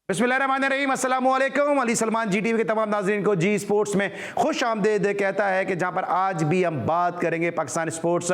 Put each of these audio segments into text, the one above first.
बिस्मिल्लाहिर्रहमानिर्रहीम, अस्सलाम वालेकुम। अली सलमान जी टीवी के तमाम नाज़रीन को जी स्पोर्ट्स में खुश आमदीद कहता है कि जहां पर आज भी हम बात करेंगे पाकिस्तान स्पोर्ट्स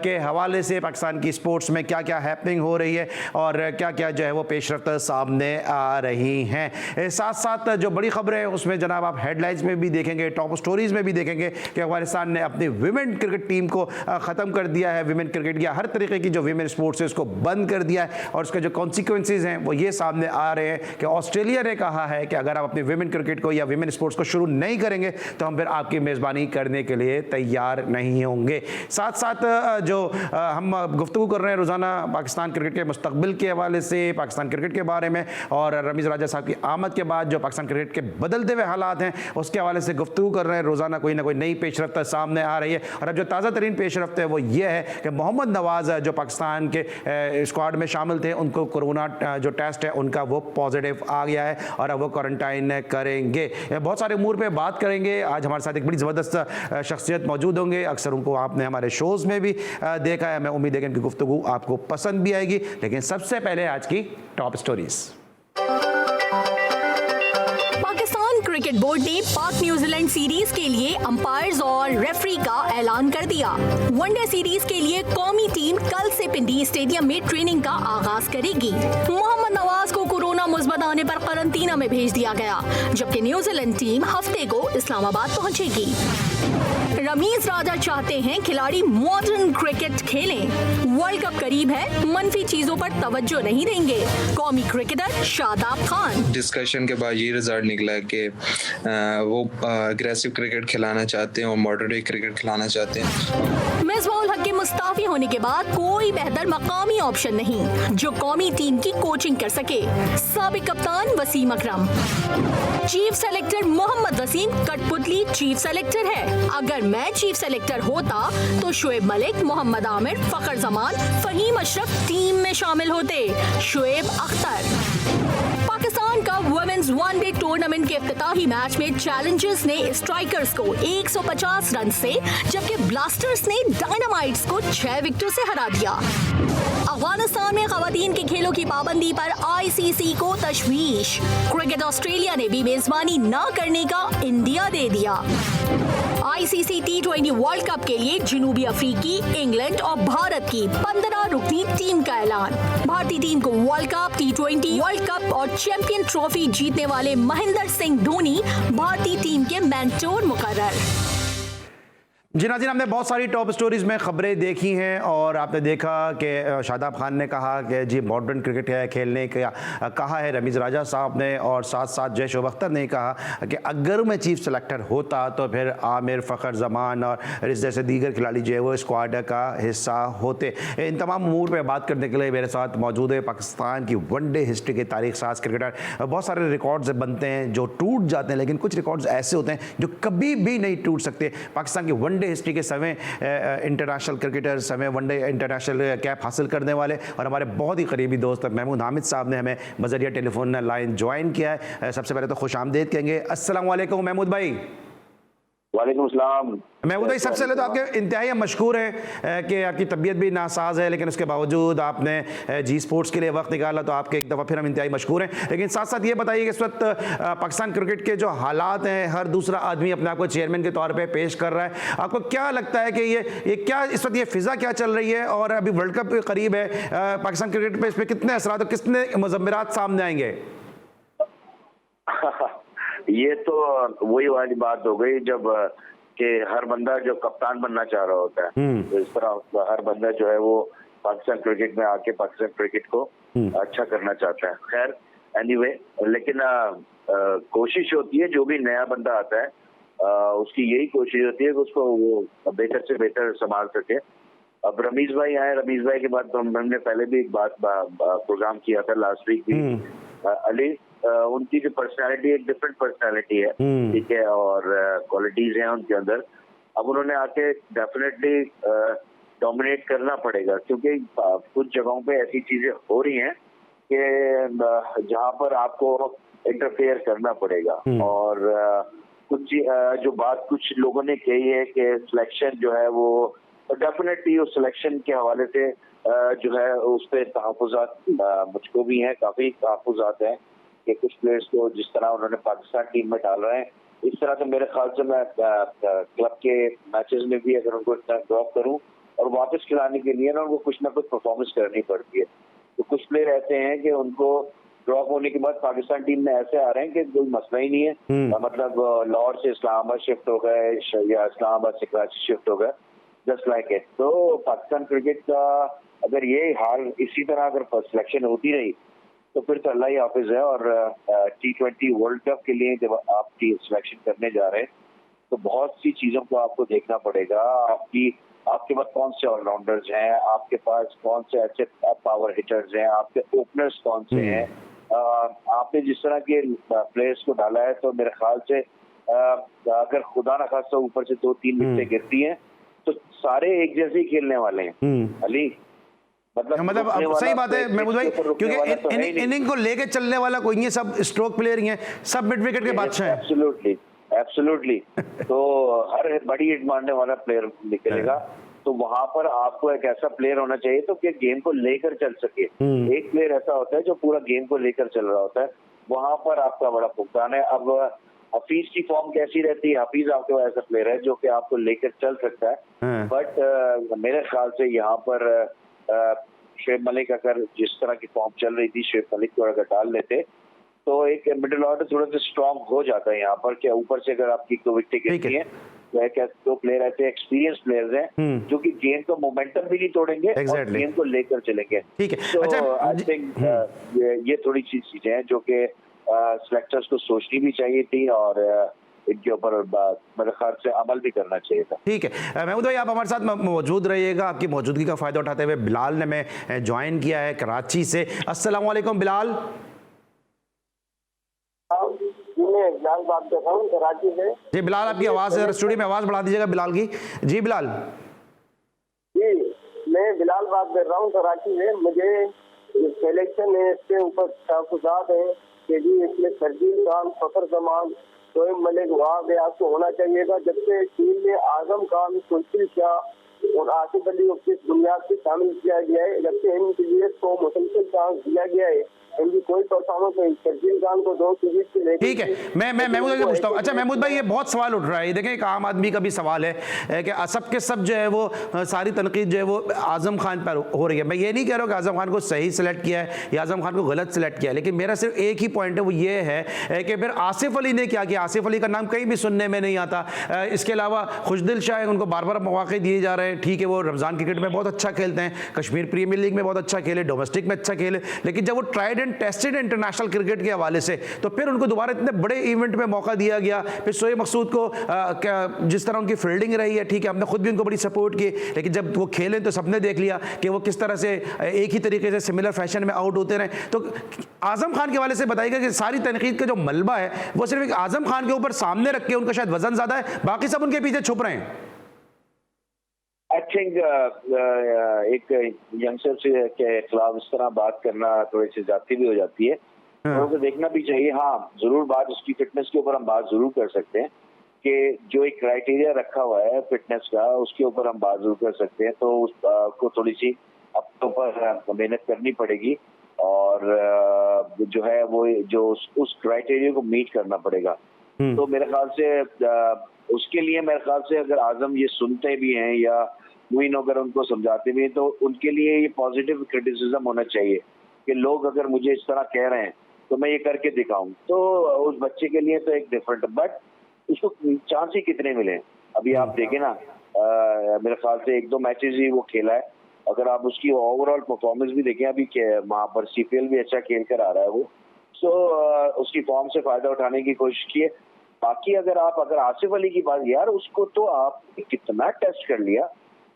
के हवाले से, पाकिस्तान की स्पोर्ट्स में क्या क्या हैपनिंग हो रही है और क्या क्या जो है वो पेशरफ्त सामने आ रही हैं। साथ साथ जो बड़ी खबरें हैं उसमें जनाब आप हेडलाइंस में भी देखेंगे, टॉप स्टोरीज़ में भी देखेंगे कि अफगानिस्तान ने अपनी विमेन क्रिकेट टीम को ख़त्म कर दिया है। विमेन क्रिकेट या हर तरीके की जो विमेन स्पोर्ट्स है उसको बंद कर दिया है और उसके जो कॉन्सिक्वेंसेज हैं वो ये सामने आ रहे हैं कि ऑस्ट्रेलिया ने कहा है कि अगर आप अपनी विमेन क्रिकेट को या विमेन स्पोर्ट्स को शुरू नहीं करेंगे तो हम फिर आपकी मेज़बानी करने के लिए तैयार नहीं होंगे। साथ साथ जो हम गुफ्तगू कर रहे हैं रोज़ाना पाकिस्तान क्रिकेट के मुस्तकबिल के हवाले से, पाकिस्तान क्रिकेट के बारे में और रमीज़ राजा साहब की आमद के बाद जो पाकिस्तान क्रिकेट के बदलते हुए हालात हैं उसके हवाले से गुफ्तगू कर रहे हैं। रोज़ाना कोई ना कोई नई पेशरफ्त सामने आ रही है और अब जो ताज़ा तरीन पेशरफ्त है वो ये है कि मोहम्मद नवाज़ जो पाकिस्तान के स्क्वाड में शामिल थे उनको कोरोना जो टेस्ट है उनका वो पॉजिटिव आ गया है और अब वो क्वारंटाइन करेंगे। बहुत सारे उमूर पे बात करेंगे। आज हमारे साथ एक बड़ी ज़बरदस्त शख्सियत मौजूद होंगे। अक्सर उनको आपने हमारे शोज़ में भी देखा है। मैं उम्मीद है कि इनकी गुफ्तगू आपको पसंद भी आएगी। लेकिन सबसे पहले आज की top stories. Pakistan cricket board ने पाक न्यूजीलैंड सीरीज के लिए अंपायर्स और रेफरी का ऐलान कर दिया। वनडे सीरीज के लिए कौमी टीम कल से पिंडी स्टेडियम में ट्रेनिंग का आगाज करेगी। मोहम्मद नवाज को कोरोना मुस्बत आने पर क्वारंटीना में भेज दिया गया, जबकि न्यूजीलैंड टीम हफ्ते को इस्लामाबाद पहुंचेगी। रमीज राजा चाहते हैं खिलाड़ी मॉडर्न क्रिकेट खेलें। वर्ल्ड कप करीब है, मनफी चीजों पर तवज्जो नहीं देंगे। कौमी क्रिकेटर शादाब खान। डिस्कशन के बाद ये रिजल्ट निकला कि वो अग्रेसिव क्रिकेट खिलाना चाहते हैं और मॉडरेट क्रिकेट खिलाना चाहते हैं। मिसबाउल हक के मुस्ताफी होने के बाद कोई बेहतर मकामी ऑप्शन नहीं जो कौमी टीम की कोचिंग कर सके। साबिक कप्तान वसीम अकरम। चीफ सेलेक्टर मोहम्मद वसीम कठपुतली चीफ सेलेक्टर है। अगर मैं चीफ सेलेक्टर होता तो शुएब मलिक, मोहम्मद आमिर, फखर जमान, फहीम अशरफ टीम में शामिल होते। शुएब अख्तर। पाकिस्तान का वुमेन्स वनडे टूर्नामेंट के इफ्तिताही मैच में चैलेंजर्स ने स्ट्राइकर्स को 150 रन से, जबकि ब्लास्टर्स ने डायनामाइट्स को 6 विकेटों से हरा दिया। अफगानिस्तान में खवातीन के खेलों की पाबंदी पर आईसीसी को तशवीश। क्रिकेट ऑस्ट्रेलिया ने भी मेजबानी न करने का इंडिया दे दिया। आईसीसी T20 वर्ल्ड कप के लिए जनूबी अफ्रीकी, इंग्लैंड और भारत की 15 रुकनी टीम का ऐलान। भारतीय टीम को world cup, T20 world cup और चैंपियन ट्रॉफी जीतने वाले महेंद्र सिंह धोनी भारतीय टीम के मेंटोर मुकर्रर। जी नाज़रीन, हमने बहुत सारी टॉप स्टोरीज़ में ख़बरें देखी हैं और आपने देखा कि शादाब खान ने कहा कि जी मॉडर्न क्रिकेट है खेलने का कहा है रमीज़ राजा साहब ने, और साथ साथ जय शोब अख्तर ने कहा कि अगर मैं चीफ सेलेक्टर होता तो फिर आमिर, फ़खर जमान और जैसे दीगर खिलाड़ी जो है वो स्क्वाड का हिस्सा होते। इन तमाम उमूर पर बात करने के लिए मेरे साथ मौजूद है पाकिस्तान की वनडे हिस्ट्री के तारीख साज क्रिकेटर। बहुत सारे रिकॉर्ड्स बनते हैं जो टूट जाते हैं, लेकिन कुछ रिकॉर्ड्स ऐसे होते हैं जो कभी भी नहीं टूट सकते। पाकिस्तान की वनडे हिस्ट्री के समय इंटरनेशनल क्रिकेटर, समय वनडे इंटरनेशनल कैप हासिल करने वाले और हमारे बहुत ही करीबी दोस्त महमूद हामिद साहब ने हमें बजरिया टेलीफोन लाइन ज्वाइन किया है। सबसे पहले तो खुश आमदीद कहेंगे। अस्सलाम वालेकुम महमूद भाई। वालेकुम सलाम। महमूद भाई, सबसे पहले तो आपके इंतहाई मशकूर हैं कि आपकी तबीयत भी नासाज है, लेकिन उसके बावजूद आपने जी स्पोर्ट्स के लिए वक्त निकाला, तो आपके एक दफ़ा फिर हम इंतहाई मशकूर हैं। लेकिन साथ साथ ये बताइए कि इस वक्त पाकिस्तान क्रिकेट के जो हालात हैं, हर दूसरा आदमी अपने आप को चेयरमैन के तौर पर पेश कर रहा है। आपको क्या लगता है कि ये क्या इस वक्त ये फ़िज़ा क्या चल रही है और अभी वर्ल्ड कप करीब है, पाकिस्तान क्रिकेट पर इस पर कितने असरात और कितने मुज़म्मिरात सामने आएंगे? ये तो वही वाली बात हो गई जब कि हर बंदा जो कप्तान बनना चाह रहा होता है, तो इस तरह हर बंदा जो है वो पाकिस्तान क्रिकेट में आके पाकिस्तान क्रिकेट को अच्छा करना चाहता है। खैर एनीवे, लेकिन कोशिश होती है जो भी नया बंदा आता है उसकी यही कोशिश होती है कि उसको वो बेहतर से बेहतर संभाल सके। अब रमीज भाई आए, रमीज भाई के बाद हमने पहले भी एक बात प्रोग्राम किया था लास्ट वीक भी। अली उनकी जो पर्सनालिटी एक डिफरेंट पर्सनालिटी है, ठीक है, और क्वालिटीज हैं उनके अंदर। अब उन्होंने आके डेफिनेटली डोमिनेट करना पड़ेगा, क्योंकि कुछ जगहों पे ऐसी चीजें हो रही हैं कि जहां पर आपको इंटरफेयर करना पड़ेगा। और कुछ जो बात कुछ लोगों ने कही है कि सिलेक्शन जो है वो डेफिनेटली उस सिलेक्शन के हवाले से जो है उस पर तहफ़्फ़ुज़ात मुझको भी हैं, काफ़ी तहफ़्फ़ुज़ात हैं कि कुछ प्लेयर्स को जिस तरह उन्होंने पाकिस्तान टीम में डाल रहे हैं, इस तरह तो मेरे ख्याल से मैं क्लब के मैचेस में भी अगर उनको इतना ड्रॉप करूं और वापस खिलाने के लिए ना उनको कुछ ना कुछ परफॉर्मेंस करनी पड़ती है। तो कुछ प्लेयर ऐसे हैं कि उनको ड्रॉप होने के बाद पाकिस्तान टीम में ऐसे आ रहे हैं कि कोई मसला ही नहीं है, मतलब लाहौर से इस्लामाबाद शिफ्ट हो गए या इस्लामाबाद से कराची शिफ्ट हो गए, जस्ट लाइक इट। तो पाकिस्तान क्रिकेट का अगर ये हाल इसी तरह अगर सिलेक्शन होती रही तो फिर तो अल्लाह ही हाफिज है। और T20 वर्ल्ड कप के लिए जब आप सिलेक्शन करने जा रहे हैं तो बहुत सी चीजों को आपको देखना पड़ेगा। आपके पास कौन से ऑलराउंडर्स हैं, आपके पास कौन से ऐसे पावर हिटर्स हैं, आपके ओपनर्स कौन से हैं। आपने जिस तरह के प्लेयर्स को डाला है तो मेरे ख्याल से अगर खुदा न खास्ता ऊपर से 2-3 विकेटें गिरती हैं तो सारे एक जैसे ही खेलने वाले हैं अली। मतलब अब सही बात है महमूद भाई, क्योंकि इनिंग को लेके चलने वाला कोई नहीं है, सब स्ट्रोक प्लेयर ही हैं, सब मिड विकेट के बादशाह हैं। एब्सोल्युटली तो हर बड़ी हिट मारने वाला प्लेयर निकलेगा। तो वहां पर आपको एक ऐसा प्लेयर होना चाहिए तो कि गेम को लेकर चल सके। एक प्लेयर ऐसा होता है जो पूरा गेम को लेकर चल रहा होता है, वहां पर आपका बड़ा भुगतान है। अब हफीज की फॉर्म कैसी रहती है? हफीज आपके पास ऐसा प्लेयर है जो कि आपको लेकर चल सकता है, बट मेरे ख्याल से यहाँ पर शुएब मलिक अगर जिस तरह की फॉर्म चल रही थी, शुएब मलिक को अगर डाल लेते तो एक मिडिल ऑर्डर थोड़ा सा स्ट्रांग हो जाता है यहाँ पर। क्या ऊपर से अगर आपकी 2 विकेट गिरती है तो 2 प्लेयर ऐसे एक्सपीरियंस प्लेयर्स हैं जो कि गेम का मोमेंटम भी नहीं तोड़ेंगे और गेम को लेकर चलेंगे। ठीक है, तो अच्छा, आई थिंक ये थोड़ी सी चीजें हैं जो कि सिलेक्टर्स को सोचनी भी चाहिए थी और इनके ऊपर मेरे ख्याल से अमल भी करना चाहिए था। ठीक है महमूद भाई, आप हमारे साथ मौजूद रहिएगा। आपकी मौजूदगी का फायदा उठाते हुए बिलाल ने मैं ज्वाइन किया है कराची से। अस्सलाम वालेकुम बिलाल। मैं बिलाल बात कर रहा हूँ कराची से। जी बिलाल, आपकी आवाज़ स्टूडियो में आवाज़ बढ़ा दीजिएगा बिलाल की। जी बिलाल। जी मैं बिलाल बात कर रहा हूँ कराची से। मुझे सिलेक्शन है इसके ऊपर तहफुजात है कि जी इसमें शर्जील खान, फखर जमान, शोएब मलिक वहाँ पे आपको होना चाहिएगा, जबकि टीम में आजम खान, सुल्तान शाह और आसिफ अली को किस बुनियाद से शामिल किया गया है, जबकि इनके को मुसलसल चांस दिया गया है। इनकी कोई परफॉर्मेंस नहीं। शर्जील खान को 2 सीरीज से लेकर ठीक है, मैं महमूद भाई से पूछता हूँ। अच्छा महमूद भाई, ये बहुत सवाल उठ रहा है, देखें एक आम आदमी का भी सवाल है कि सब के सब जो है वो सारी तनकीद जो है वो आजम खान पर हो रही है। मैं ये नहीं कह रहा हूँ कि आजम खान को सही सिलेक्ट किया है या आजम खान को गलत सिलेक्ट किया है, लेकिन मेरा सिर्फ एक ही पॉइंट है, वो ये है कि फिर आसिफ अली ने क्या किया। आसिफ अली का नाम कहीं भी सुनने में नहीं आता। इसके अलावा खुशदिल शाह, उनको बार बार मौके दिए जा रहे हैं। ठीक है, वो रमजान क्रिकेट में बहुत अच्छा खेलते हैं, कश्मीर प्रीमियर लीग में बहुत अच्छा खेले, डोमेस्टिक में अच्छा खेले, लेकिन जब वो tried and tested international cricket के हवाले से तो फिर उनको दोबारा इतने बड़े इवेंट में मौका दिया गया। फिर शोएब मकसूद को जिस तरह उनकी फील्डिंग रही है, ठीक है, हमने खुद भी उनको बड़ी सपोर्ट की, लेकिन जब वो खेलें तो सबने देख लिया कि वो किस तरह से एक ही तरीके से सिमिलर फैशन में आउट होते रहे। तो आजम खान के हवाले से बताइएगा कि सारी तनकीद का जो मलबा है वो सिर्फ एक आजम खान के ऊपर सामने रख के उनका शायद वजन ज्यादा है, बाकी सब उनके पीछे छुप रहे हैं। आई थिंक एक यंगस्टर के खिलाफ इस तरह बात करना थोड़ी सी ज्यादती भी हो जाती है। तो देखना भी चाहिए। हाँ, जरूर बात उसकी फिटनेस के ऊपर हम बात जरूर कर सकते हैं कि जो एक क्राइटेरिया रखा हुआ है फिटनेस का, उसके ऊपर हम बात जरूर कर सकते हैं। तो उसको थोड़ी सी अपने ऊपर मेहनत करनी पड़ेगी और जो है वो जो उस क्राइटेरिया को मीट करना पड़ेगा। तो मेरे ख्याल से उसके लिए मेरे ख्याल से अगर आजम ये सुनते भी हैं या मोइन अगर उनको समझाते भी हैं तो उनके लिए ये पॉजिटिव क्रिटिसिज्म होना चाहिए कि लोग अगर मुझे इस तरह कह रहे हैं तो मैं ये करके दिखाऊं। तो उस बच्चे के लिए तो एक डिफरेंट, बट उसको चांस ही कितने मिले। अभी आप देखें ना, मेरे ख्याल से 1-2 मैचेस ही वो खेला है। अगर आप उसकी ओवरऑल परफॉर्मेंस भी देखें, अभी वहां पर CPL भी अच्छा खेल कर आ रहा है वो। सो उसकी फॉर्म से फायदा उठाने की कोशिश की है। बाकी अगर आसिफ अली की बात, यार उसको तो आपने कितना टेस्ट कर लिया,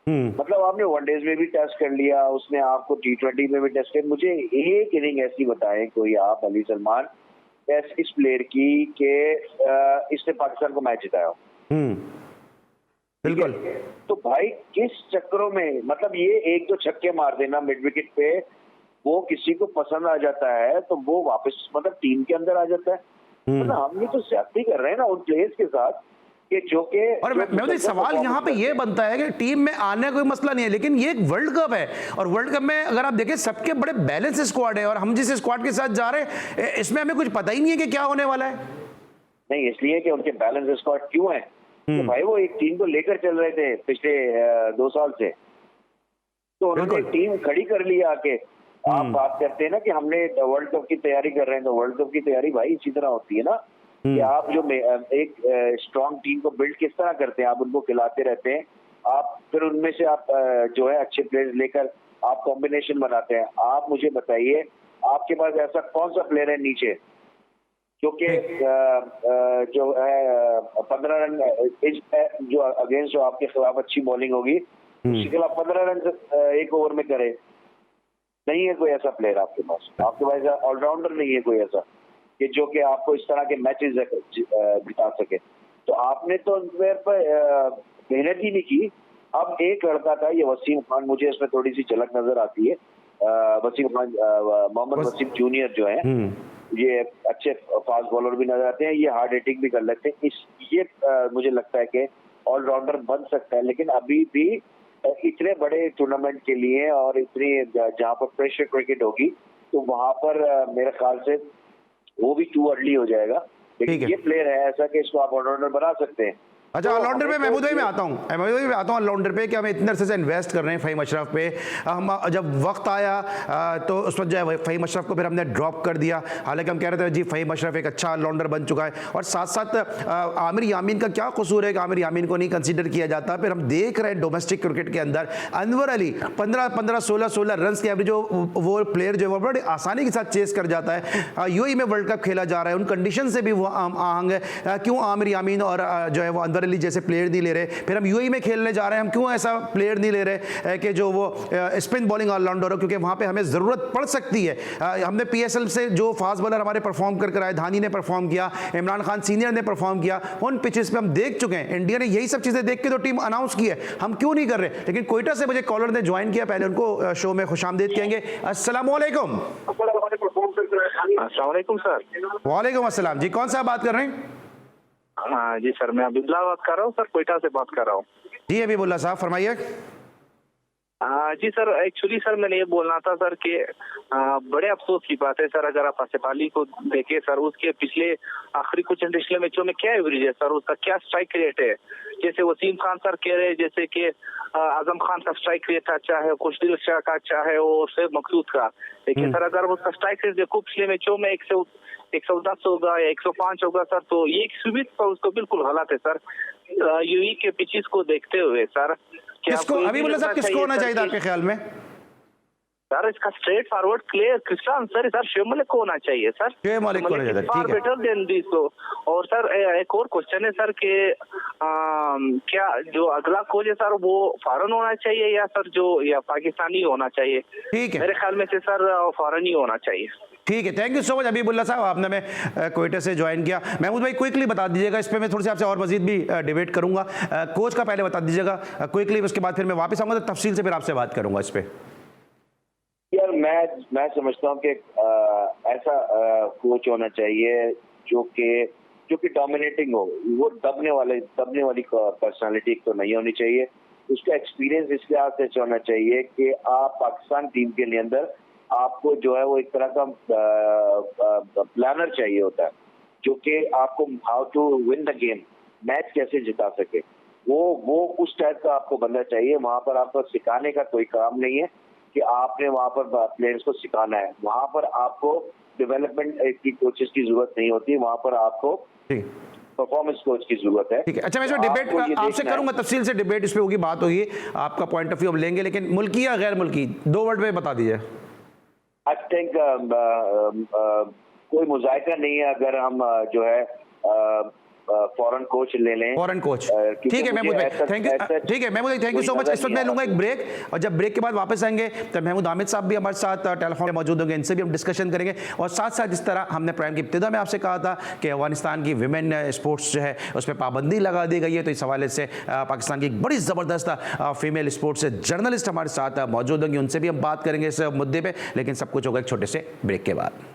मतलब आपने वनडेज में भी टेस्ट कर लिया, उसने आपको T20 में भी टेस्ट किया। मुझे एक इनिंग ऐसी बताएं कोई आप अली सलमान इस प्लेयर की कि इसने पाकिस्तान को मैच जिताया हो। बिल्कुल। तो भाई किस चक्करों में, मतलब ये 1-2 छक्के मार देना मिड विकेट पे, वो किसी को पसंद आ जाता है तो वो वापस मतलब टीम के अंदर आ जाता है। मतलब हम ये तो ज्यादती कर रहे हैं ना उन प्लेयर्स के साथ कि जो कि और मैं सवाल यहाँ पे ये बनता है कि टीम में आने का कोई मसला नहीं है, लेकिन ये एक वर्ल्ड कप है और वर्ल्ड कप में अगर आप देखें सबके बड़े बैलेंस स्क्वाड है और हम जिस स्क्वाड के साथ जा रहे हैं इसमें हमें कुछ पता ही नहीं है कि क्या होने वाला है। नहीं, इसलिए कि उनके बैलेंस स्क्वाड क्यों है, तो भाई वो एक टीम को लेकर चल रहे थे पिछले 2 साल से, तो उन्होंने एक टीम खड़ी कर ली आके। आप बात करते हैं ना कि हमने वर्ल्ड कप की तैयारी कर रहे हैं, तो वर्ल्ड कप की तैयारी भाई इसी तरह होती है ना कि आप जो एक स्ट्रॉन्ग टीम को बिल्ड किस तरह करते हैं, आप उनको खिलाते रहते हैं, आप फिर उनमें से आप जो है अच्छे प्लेयर्स लेकर आप कॉम्बिनेशन बनाते हैं। आप मुझे बताइए आपके पास ऐसा कौन सा प्लेयर है नीचे क्योंकि जो है 15 रन जो अगेंस्ट जो आपके खिलाफ अच्छी बॉलिंग होगी उसके खिलाफ 15 रन एक ओवर में करे, नहीं है कोई ऐसा प्लेयर आपके पास ऑलराउंडर नहीं है कोई ऐसा कि जो कि आपको इस तरह के मैचेस जिता सके। तो आपने तो उन प्लेयर पर मेहनत ही नहीं की। अब एक लड़का था ये वसीम खान, मुझे इसमें थोड़ी सी झलक नजर आती है। वसीम खान, मोहम्मद वसीम जूनियर जो है ये अच्छे फास्ट बॉलर भी नजर आते हैं, ये हार्ड हिटिंग भी कर लेते हैं। ये मुझे लगता है कि ऑलराउंडर बन सकता है, लेकिन अभी भी इतने बड़े टूर्नामेंट के लिए और इतनी जहाँ पर प्रेशर क्रिकेट होगी तो वहां पर मेरे ख्याल से वो भी टू अर्ली हो जाएगा। लेकिन ये प्लेयर है ऐसा कि इसको आप ऑलराउंडर बना सकते हैं। अच्छा, ऑलराउंडर पे महमूद भाई मैं आता हूँ ऑलराउंडर पे कि हम इतने अरसे से इन्वेस्ट कर रहे हैं फ़हीम अशरफ पे। हम जब वक्त आया तो उस वक्त जो है फ़हीम अशरफ को फिर हमने ड्रॉप कर दिया, हालांकि हम कह रहे थे जी फ़हीम अशरफ एक अच्छा ऑलराउंडर बन चुका है। और साथ साथ आमिर यामीन का क्या कसूर है कि आमिर यामीन को नहीं कंसीडर किया जाता। फिर हम देख रहे हैं डोमेस्टिक क्रिकेट के अंदर अनवर अली 15-15, 16-16 रन के एवरेज जो वो प्लेयर जो है वो बड़ी आसानी के साथ चेस कर जाता है। यूएई में वर्ल्ड कप खेला जा रहा है, उन कंडीशन से भी वो आहंग है। क्यों आमिर यामीन और जो है वो अनवर अली जैसे प्लेयर नहीं ले रहे? फिर हम यूएई में खेलने जा रहे हैं, हम क्यों ऐसा प्लेयर नहीं ले रहे कि जो वो स्पिन बॉलिंग ऑलराउंडर हो, क्योंकि वहां पे हमें जरूरत पड़ सकती है। हमने पीएसएल से जो फास्ट बॉलर हमारे परफॉर्म कर आए, धानी ने परफॉर्म किया, इमरान खान सीनियर ने परफॉर्म किया, उन पिचेस पे हम देख चुके हैं। इंडिया ने यही सब चीजें देख के तो टीम अनाउंस की है, हम क्यों नहीं कर रहे? लेकिन कोयटा से मुझे कॉलर ने ज्वाइन किया, पहले उनको शो में खुशामदीद कहेंगे। अस्सलाम वालेकुम। अस्सलाम वालेकुम सर। वालेकुम अस्सलाम जी, कौन सा बात कर रहे हैं? हाँ जी सर, मैं अब्दुल्ला बात कर रहा हूँ सर, कोयटा से बात कर रहा हूँ। जी अबीबुल्ला साहब फरमाइए। जी सर, एक्चुअली सर मैंने ये बोलना था सर कि बड़े अफसोस की बात है सर, अगर आप आसिफ अली को देखें सर, उसके पिछले आखिरी कुछ इंटरनेशनल मैचों में क्या एवरेज है सर, उसका क्या स्ट्राइक रेट है। जैसे वसीम खान सर कह रहे हैं जैसे कि आजम खान का स्ट्राइक रेट अच्छा है, खुशदिल शाह का अच्छा है और शेख मकसूद का, लेकिन सर अगर उसका स्ट्राइक रेट देखो पिछले मैचों में 110 होगा या 105 होगा सर, तो ये एक सुविध पर उसको बिल्कुल गलत है सर। यूई के पिचेस को देखते हुए सर किसको अबीबुल्ला साहब किसको होना चाहिए आपके ख्याल में? सर इसका straight forward clear Crysta answer है सर, शुएब मलिक को होना चाहिए सर। शुएब मलिक को होना चाहिए, ठीक है। Better than this. और सर एक और क्वेश्चन है सर कि क्या जो अगला कोच है सर वो फॉरेन होना चाहिए या सर जो या पाकिस्तानी होना चाहिए? ठीक है, मेरे ख्याल में से सर फॉरेन ही होना चाहिए। ठीक है, थैंक यू सो मच अबीबुल्ला साहब, आपने मैं कोयटा से ज्वाइन किया। महमूद भाई क्विकली बता दीजिएगा, इस पे मैं थोड़ी सी आपसे और मजीद भी डिबेट करूंगा। कोच का पहले बता दीजिएगा क्विकली, उसके बाद फिर मैं वापस आऊंगा तो तफसील से फिर आपसे बात करूंगा इस पे। यार मैं समझता हूँ कि ऐसा कोच होना चाहिए जो कि डोमिनेटिंग हो, वो दबने वाली पर्सनालिटी तो नहीं होनी चाहिए। उसका एक्सपीरियंस इस लिहाज से होना चाहिए कि आप पाकिस्तान टीम के अंदर आपको जो है वो एक तरह का प्लानर चाहिए होता है जो कि आपको how to win the game, match कैसे जिता सके, वो उस टाइप का आपको बंदा चाहिए। वहां पर आपको सिखाने का कोई काम नहीं है कि आपने वहां पर प्लेयर्स को सिखाना है, वहां पर आपको डेवलपमेंट की कोचेस की जरूरत नहीं होती, वहां पर आपको परफॉर्मेंस कोच की जरूरत है। ठीक है, अच्छा मैं इसमें डिबेट आपसे करूंगा, तफसील से डिबेट इस पे होगी, बात होगी, आपका पॉइंट ऑफ व्यू हम लेंगे, लेकिन मुल्की या गैर मुल्की 2 वर्ड में बता दीजिए। आई थिंक कोई मुजायका नहीं है अगर हम जो है फॉरेन कोच ले लें। फॉरेन कोच, ठीक है महमूद भाई, थैंक यू। ठीक है महमूद भाई, थैंक यू सो मच। इस वक्त मैं लूंगा एक ब्रेक और जब ब्रेक के बाद वापस आएंगे तो महमूद हामिद साहब भी हमारे साथ टेलीफोन में मौजूद होंगे, इनसे भी हम डिस्कशन करेंगे। और साथ साथ जिस तरह हमने प्रोग्राम की इब्तिदा में आपसे कहा था कि अफगानिस्तान की विमेन स्पोर्ट्स जो है उस पर पाबंदी लगा दी गई है, तो इस हवाले से पाकिस्तान की एक बड़ी ज़बरदस्त फीमेल स्पोर्ट्स जर्नलिस्ट हमारे साथ मौजूद होंगी, उनसे भी हम बात करेंगे इस मुद्दे पर। लेकिन सब कुछ होगा एक छोटे से ब्रेक के बाद।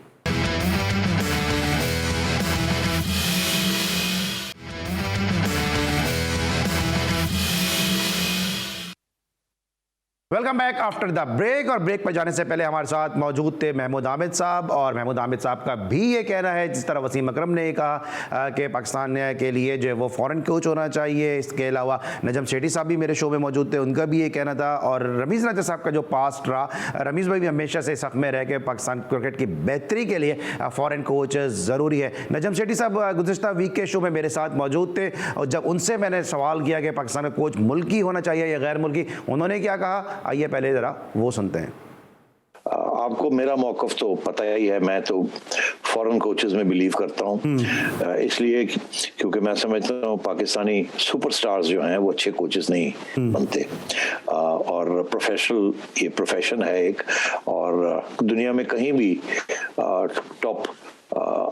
Welcome back after the break. और ब्रेक पर जाने से पहले हमारे साथ मौजूद थे महमूद आमिद साहब, और महमूद आमिद साहब का भी ये कहना है, जिस तरह वसीम अकरम ने कहा कि पाकिस्तान के लिए जो है वो फॉरेन कोच होना चाहिए। इसके अलावा नजम सेठी साहब भी मेरे शो में मौजूद थे, उनका भी ये कहना था। और रमीज़ राजा साहब का जो पास्ट रहा, रमीज़ भाई भी हमेशा से सख्त में रह के पाकिस्तान क्रिकेट की बेहतरी के लिए फॉरेन कोच ज़रूरी है। नजम सेठी साहब गुज़िश्ता वीक के शो में मेरे साथ मौजूद थे, और जब उनसे मैंने सवाल किया कि पाकिस्तान का कोच मुल्की होना चाहिए या गैर मुल्की, उन्होंने क्या कहा, आइए पहले ज़रा वो सुनते हैं। आपको मेरा मौक़िफ़ तो पता ही है, मैं तो फॉरेन कोचेस में बिलीव करता हूँ, इसलिए क्योंकि मैं समझता हूँ पाकिस्तानी सुपरस्टार्स जो हैं वो अच्छे कोचेस नहीं बनते, और प्रोफेशनल ये प्रोफेशन है एक, और दुनिया में कहीं भी टॉप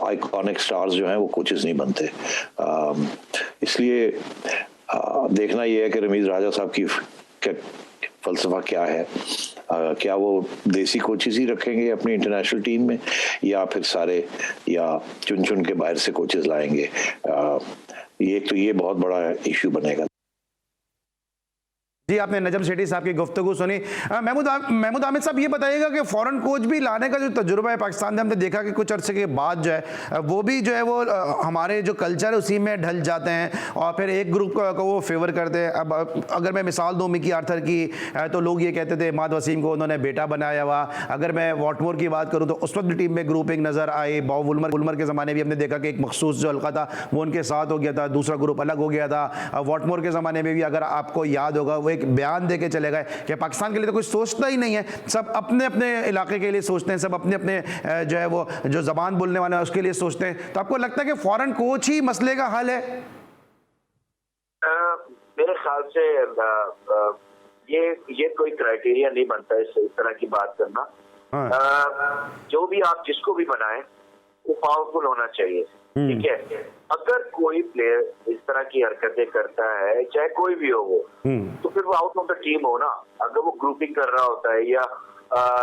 आइकॉनिक स्टार्स जो हैं वो कोचेस नहीं बनते। इसलिए देखना ये है कि रमीज़ राजा साहब की फलसफा क्या है, क्या वो देसी कोचेस ही रखेंगे अपनी इंटरनेशनल टीम में, या फिर सारे या चुन चुन के बाहर से कोचेस लाएंगे। ये बहुत बड़ा इशू बनेगा। जी, आपने नजम सेठी साहब की गुफ्तगू सुनी। महमूद आमिद साहब, ये बताइएगा कि फॉरेन कोच भी लाने का जो तजुर्बा है पाकिस्तान में, हमने देखा कि कुछ अरसे के बाद जो है वो भी जो है वो हमारे जो कल्चर है उसी में ढल जाते हैं, और फिर एक ग्रुप को वो फेवर करते हैं। अब अगर मैं मिसाल दूँ मिकी आर्थर की, तो लोग ये कहते थे इमाद वसीम को उन्होंने बेटा बनाया हुआ। अगर मैं वॉटमोर की बात करूँ तो उस वक्त भी टीम में ग्रुपिंग नज़र आई। बॉब वुलमर के ज़माने भी हमने देखा कि एक मखसूस जो हल्का था वो उनके साथ हो गया था, दूसरा ग्रुप अलग हो गया था। वॉटमोर के ज़माने में भी अगर आपको याद होगा, वो एक बयान दे के चले गए कि पाकिस्तान के लिए तो कोई सोचता ही नहीं है, सब अपने अपने इलाके के लिए सोचते हैं, सब अपने अपने जो है वो जो ज़बान बोलने वाले हैं उसके लिए सोचते हैं। तो आपको लगता है कि फॉरेन कोच ही मसले का हल है? मेरे ख्याल से ये कोई क्राइटेरिया नहीं बनता इस तरह की बात करना। जो भी आप जिसको भी बनाएं वो पावरफुल होना चाहिए, ठीक है। अगर कोई प्लेयर इस तरह की हरकतें करता है, चाहे कोई भी हो वो, तो फिर वो आउट ऑफ द टीम हो ना। अगर वो ग्रुपिंग कर रहा होता है, या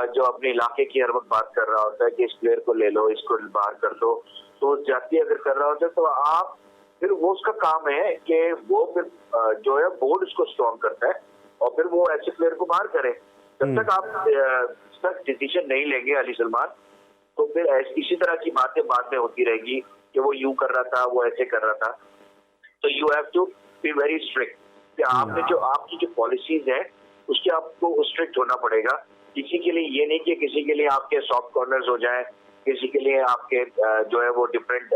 जो अपने इलाके की हर वक्त बात कर रहा होता है कि इस प्लेयर को ले लो, इसको बाहर कर दो, तो जाती अगर कर रहा होता है, तो आप फिर वो उसका काम है कि वो फिर जो है बोर्ड उसको स्ट्रॉन्ग करता है, और फिर वो ऐसे प्लेयर को बाहर करे। जब तक आप डिसीजन नहीं लेंगे अली सलमान, तो फिर इसी तरह की बातें बाद में होती रहेगी कि वो यूं कर रहा था, वो ऐसे कर रहा था। तो you have to be very strict कि आपने जो आपकी जो पॉलिसीज है उसके आपको स्ट्रिक्ट होना पड़ेगा। किसी के लिए ये नहीं कि किसी के लिए आपके सॉफ्ट कॉर्नर्स हो जाए, किसी के लिए आपके जो है वो डिफरेंट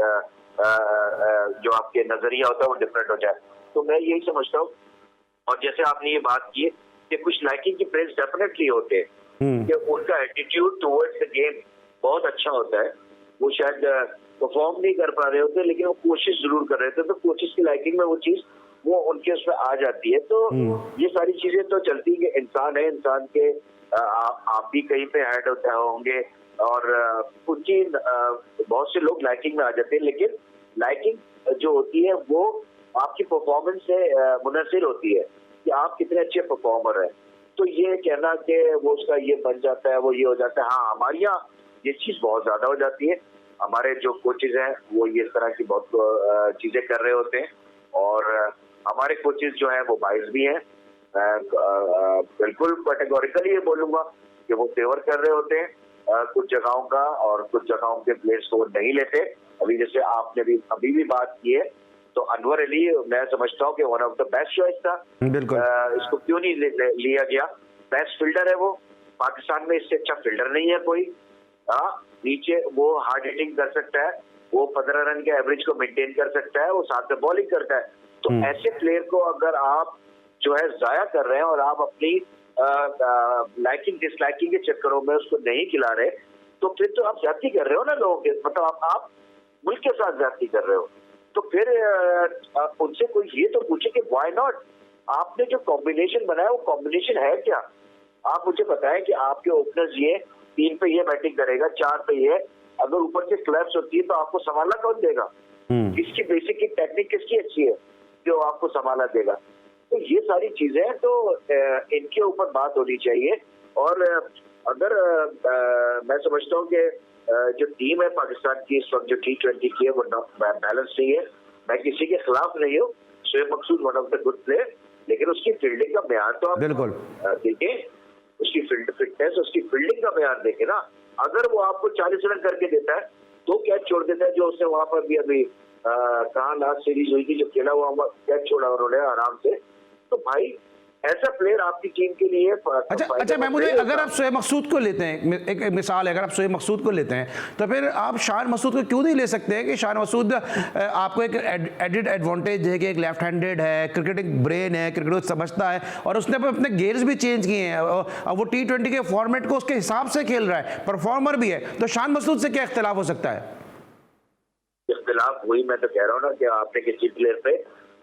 जो आपके नजरिया होता है वो डिफरेंट हो जाए। तो मैं यही समझता हूँ। और जैसे आपने ये बात की कि कुछ लाइकिंग की प्लेयर्स डेफिनेटली होते हैं कि उनका एटीट्यूड टुवर्ड्स द गेम बहुत अच्छा होता है, वो शायद परफॉर्म नहीं कर पा रहे होते लेकिन वो कोशिश जरूर कर रहे थे, तो कोशिश की लाइकिंग में वो चीज वो उनके उसमें आ जाती है। तो ये सारी चीजें तो चलती है, इंसान है, इंसान के आप भी कहीं पे ऐड होते होंगे, और उनकी बहुत से लोग लाइकिंग में आ जाते हैं, लेकिन लाइकिंग जो होती है वो आपकी परफॉर्मेंस से मुनसिर होती है कि आप कितने अच्छे परफॉर्मर हैं। तो ये कहना कि वो उसका ये बन जाता है, वो ये हो जाता है, हाँ हमारे यहाँ ये चीज बहुत ज्यादा हो जाती है। हमारे जो कोचेज हैं वो ये तरह की बहुत चीजें कर रहे होते हैं, और हमारे कोचेज जो हैं वो बाइस भी हैं। बिल्कुल कैटेगोरिकली ये बोलूंगा कि वो फेवर कर रहे होते हैं कुछ जगहों का, और कुछ जगहों के प्लेयर्स को नहीं लेते। अभी जैसे आपने भी अभी भी बात की है, तो अनवर अली मैं समझता हूँ कि one of the best choice था। बिल्कुल इसको क्यों नहीं लिया गया? बेस्ट फील्डर है वो, पाकिस्तान में इससे अच्छा फील्डर नहीं है कोई। नीचे वो हार्ड हिटिंग कर सकता है, वो 15 रन के एवरेज को मेंटेन कर सकता है, वो साथ में बॉलिंग करता है। तो ऐसे प्लेयर को अगर आप जो है जाया कर रहे हैं और आप अपनी लाइकिंग डिसलाइकिंग के चक्करों में उसको नहीं खिला रहे, तो फिर तो आप ज्यादती कर रहे हो ना लोगों के, मतलब आप मुल्क के साथ ज्यादती कर रहे हो। तो फिर उनसे कोई ये तो पूछे कि व्हाई नॉट, आपने जो कॉम्बिनेशन बनाया वो कॉम्बिनेशन है क्या? आप मुझे बताएं कि आपके ओपनर्स ये 3 पे ये बैटिंग करेगा, 4 पे ये, अगर ऊपर से क्लैप्स होती है तो आपको संभालना कौन देगा? इसकी बेसिक की टेक्निक किसकी अच्छी है जो आपको संभाला देगा? तो ये सारी चीजें तो इनके ऊपर बात होनी चाहिए। और अगर मैं समझता हूँ कि जो टीम है पाकिस्तान की इस वक्त जो T20 की है वो बैलेंस नहीं है। मैं किसी के खिलाफ नहीं हूँ, Shoaib Maqsood one of the good player, लेकिन उसकी फील्डिंग का म्यार तो आप देखें। उसकी फिटनेस, उसकी फील्डिंग का बयान देखे ना। अगर वो आपको 40 रन करके देता है तो कैच छोड़ देता है, जो उसने वहां पर भी अभी कहाँ लास्ट सीरीज हुई थी जो खेला हुआ कैच छोड़ा उन्होंने आराम से। तो भाई ऐसा प्लेयर आपकी टीम के लिए अच्छा महमूद भाई, अगर आप शोएब मकसूद को लेते हैं, एक मिसाल है, अगर आप शोएब मकसूद को लेते हैं तो फिर आप शान मसूद को क्यों नहीं ले सकते हैं कि शान मसूद आपको एक एडिड एडवांटेज है कि एक लेफ्ट हैंडेड है, क्रिकेटिंग ब्रेन है, क्रिकेट को समझता है और उसने अपने गेयर्स भी चेंज किए हैं, वो T20 के फॉर्मेट को उसके हिसाब से खेल रहा है, परफॉर्मर भी है, तो शान मसूद से क्या इख्तिलाफ हो सकता है? इख्तिलाफ वही मैं तो कह रहा हूँ ना कि आपने किसी प्लेयर पे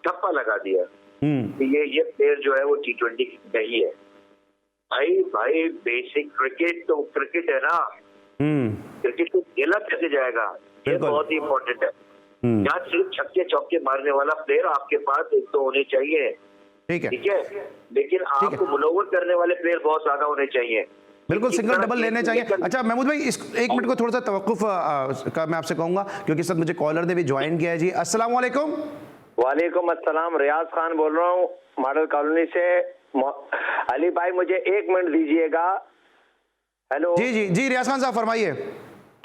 ठप्पा लगा दिया कि ये प्लेयर जो है वो T20 नहीं है। भाई बेसिक क्रिकेट तो क्रिकेट है ना, क्रिकेट को खेला कैसे जाएगा ये बहुत ही इम्पोर्टेंट है। यहाँ सिर्फ छक्के चौके मारने वाला प्लेयर आपके पास एक तो होने चाहिए, ठीक है, लेकिन आपको मुनव्वर करने वाले प्लेयर बहुत ज्यादा होने चाहिए। बिल्कुल, सिंगल डबल लेने चाहिए। अच्छा महमूद भाई, इस एक मिनट को थोड़ा सा तवक्कुफ का मैं आपसे कहूंगा क्योंकि सर मुझे कॉलर ने भी ज्वाइन किया है जी। अस्सलाम वालेकुम। वालेकुम अस्सलाम, रियाज खान बोल रहा हूँ मॉडल कॉलोनी से। अली भाई मुझे 1 मिनट दीजिएगा। हेलो जी रियाज खान साहब फरमाइए।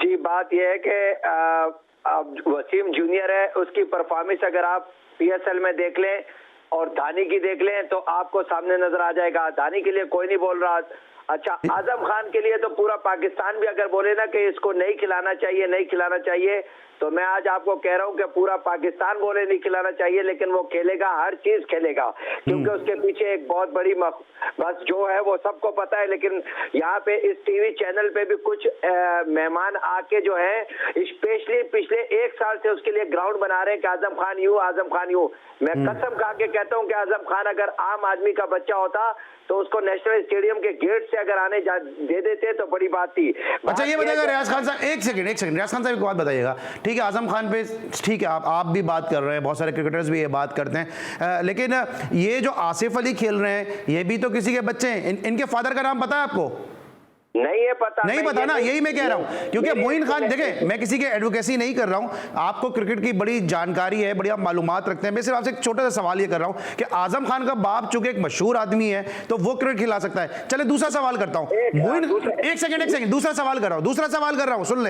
जी बात यह है कि वसीम जूनियर है, उसकी परफॉर्मेंस अगर आप PSL में देख लें और धानी की देख लें तो आपको सामने नजर आ जाएगा। धानी के लिए कोई नहीं बोल रहा। अच्छा, आजम खान के लिए तो पूरा पाकिस्तान भी अगर बोले ना कि इसको नहीं खिलाना चाहिए, नहीं खिलाना चाहिए, तो मैं आज आपको कह रहा हूं कि पूरा पाकिस्तान बोले नहीं खिलाना चाहिए, लेकिन वो खेलेगा, हर चीज खेलेगा, क्योंकि उसके पीछे एक बहुत बड़ी बस जो है वो सबको पता है। लेकिन यहाँ पे इस टीवी चैनल पे भी कुछ मेहमान आके जो है स्पेशली पिछले 1 साल से उसके लिए ग्राउंड बना रहे हैं कि आजम खान यूं, आजम खान यूं। मैं कसम खा के कहता हूँ कि आजम खान अगर आम आदमी का बच्चा होता तो उसको नेशनल स्टेडियम के गेट से अगर आने दे देते तो बड़ी बात थी। अच्छा ये बताइएगा रियाज खान साहब, एक सेकंड रियाज खान साहब एक बात बताइएगा। ठीक है, आजम खान पे ठीक है, आप भी बात कर रहे हैं, बहुत सारे क्रिकेटर्स भी ये बात करते हैं, लेकिन ये जो आसिफ अली खेल रहे हैं ये भी तो किसी के बच्चे हैं। इनके फादर का नाम पता है आपको? नहीं है पता, नहीं पता ना, यही मैं कह रहा हूं। क्योंकि मोइन खान, देखें मैं किसी के एडवोकेसी नहीं कर रहा हूं, आपको क्रिकेट की बड़ी जानकारी है, बड़ी आप मालूमात रखते हैं। मैं सिर्फ आपसे एक छोटा सा सवाल ये कर रहा हूं कि आजम खान का बाप चूंकि एक मशहूर आदमी है तो वो क्रिकेट खिला सकता है। चले दूसरा सवाल करता हूं, मोइन एक सेकंड दूसरा सवाल कर रहा हूं, सुन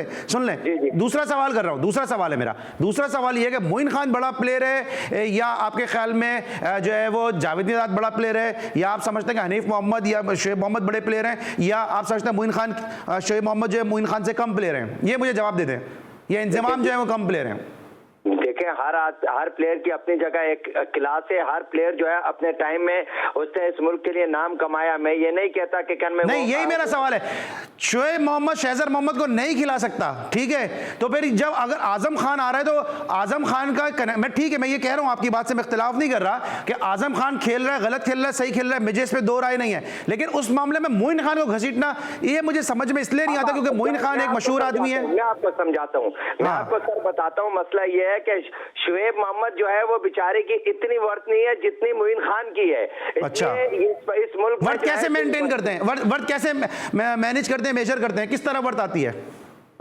ले दूसरा सवाल कर रहा हूं। दूसरा सवाल है मेरा, दूसरा सवाल ये कि मोइन खान बड़ा प्लेयर है या आपके ख्याल में जो है वो जावेद निजात बड़ा प्लेयर है, या आप समझते हैं कि हनीफ मोहम्मद या शोएब मोहम्मद बड़े प्लेयर हैं, या आप समझते हैं मोइन खान शोएब मोहम्मद जो है मोइन खान से कम प्लेयर हैं? ये मुझे जवाब दे दें। ये इंतजाम जो है वो कम प्लेयर हैं। देखें, हर प्लेयर की अपनी जगह एक क्लास है। हर प्लेयर जो है अपने टाइम में उसने इस मुल्क के लिए नाम कमाया। मैं ये नहीं कहता कि नहीं, यही मेरा सवाल है। शोएब मोहम्मद शहजर मोहम्मद को नहीं खिला सकता, ठीक है, तो फिर जब अगर आजम खान आ रहा है तो आजम खान का मैं ठीक है, मैं ये कह रहा हूं, आपकी बात से मैं इख्तिलाफ नहीं कर रहा कि आजम खान खेल रहा है, गलत खेल रहा है, सही खेल रहा है, मुझे इस पे दो राय नहीं है, लेकिन उस मामले में मोइन खान को घसीटना ये मुझे समझ में इसलिए नहीं आता क्योंकि मोइन खान एक मशहूर आदमी है। मैं आपको समझाता हूँ, मैं आपको सर बताता हूँ। मसला ये है कि शोएब मोहम्मद जो है वो बेचारे की इतनी वर्थ नहीं है जितनी मोइन खान की है। अच्छा, इस मुल्क वर्थ कैसे मेंटेन करते हैं, वर्थ कैसे मैनेज करते हैं, मेजर करते हैं, किस तरह वर्थ आती है?